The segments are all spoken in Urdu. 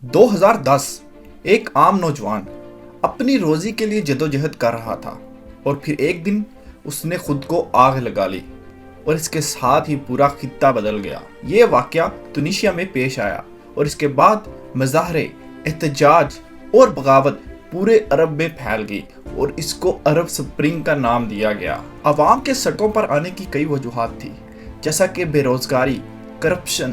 2010 ایک عام نوجوان اپنی روزی کے لیے جدوجہد کر رہا تھا اور پھر ایک دن اس نے خود کو آگ لگا لی اور اس کے ساتھ ہی پورا خطہ بدل گیا۔ یہ واقعہ تونسیا میں پیش آیا اور اس کے بعد مظاہرے، احتجاج اور بغاوت پورے عرب میں پھیل گئی اور اس کو عرب سپرنگ کا نام دیا گیا۔ عوام کے سڑکوں پر آنے کی کئی وجوہات تھی، جیسا کہ بے روزگاری، کرپشن،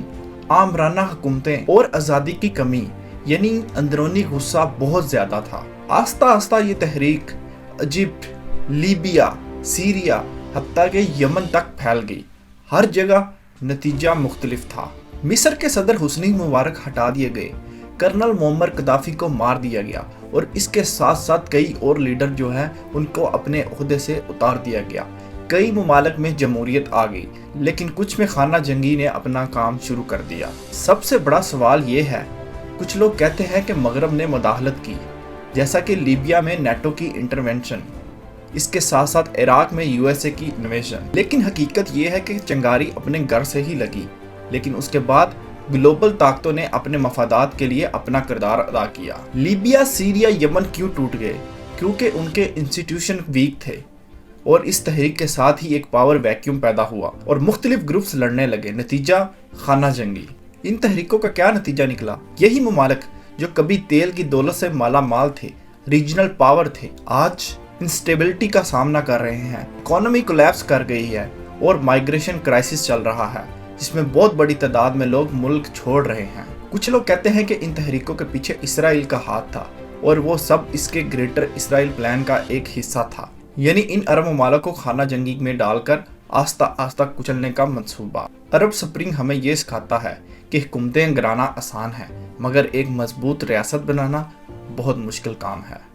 آمرانہ حکومتیں اور آزادی کی کمی، یعنی اندرونی غصہ بہت زیادہ تھا۔ آہستہ آہستہ یہ تحریک ایجپٹ، لیبیا، سیریا، حتیٰ کہ یمن تک پھیل گئی۔ ہر جگہ نتیجہ مختلف تھا۔ مصر کے صدر حسنی مبارک ہٹا دیے گئے، کرنل معمر قذافی کو مار دیا گیا اور اس کے ساتھ ساتھ کئی اور لیڈر جو ہیں ان کو اپنے عہدے سے اتار دیا گیا۔ کئی ممالک میں جمہوریت آ گئی، لیکن کچھ میں خانہ جنگی نے اپنا کام شروع کر دیا۔ سب سے بڑا سوال یہ ہے، کچھ لوگ کہتے ہیں کہ مغرب نے مداخلت کی، جیسا کہ لیبیا میں نیٹو کی انٹرونشن، اس کے ساتھ ساتھ عراق میں USA کی انویژن۔ لیکن حقیقت یہ ہے کہ چنگاری اپنے گھر سے ہی لگی، لیکن اس کے بعد گلوبل طاقتوں نے اپنے مفادات کے لیے اپنا کردار ادا کیا۔ لیبیا، سیریا، یمن کیوں ٹوٹ گئے؟ کیونکہ ان کے انسٹیٹیوشن ویک تھے اور اس تحریک کے ساتھ ہی ایک پاور ویکیوم پیدا ہوا اور مختلف گروپس لڑنے لگے۔ نتیجہ خانہ جنگی۔ ان تحریکوں کا کیا نتیجہ نکلا؟ یہی ممالک جو کبھی تیل کی دولت سے مالا مال تھے، ریجنل پاور تھے، آج انسٹیبلٹی کا سامنا کر رہے ہیں۔ اکانومی کولیپس کر گئی ہے اور مائگریشن کرائسس چل رہا ہے، جس میں بہت بڑی تعداد میں لوگ ملک چھوڑ رہے ہیں۔ کچھ لوگ کہتے ہیں کہ ان تحریکوں کے پیچھے اسرائیل کا ہاتھ تھا اور وہ سب اس کے گریٹر اسرائیل پلان کا ایک حصہ تھا، یعنی ان عرب ممالک کو خانہ جنگی میں ڈال کر آہستہ آہستہ کچلنے کا منصوبہ۔ عرب سپرنگ ہمیں یہ سکھاتا ہے کہ حکومتیں گرانا آسان ہے، مگر ایک مضبوط ریاست بنانا بہت مشکل کام ہے۔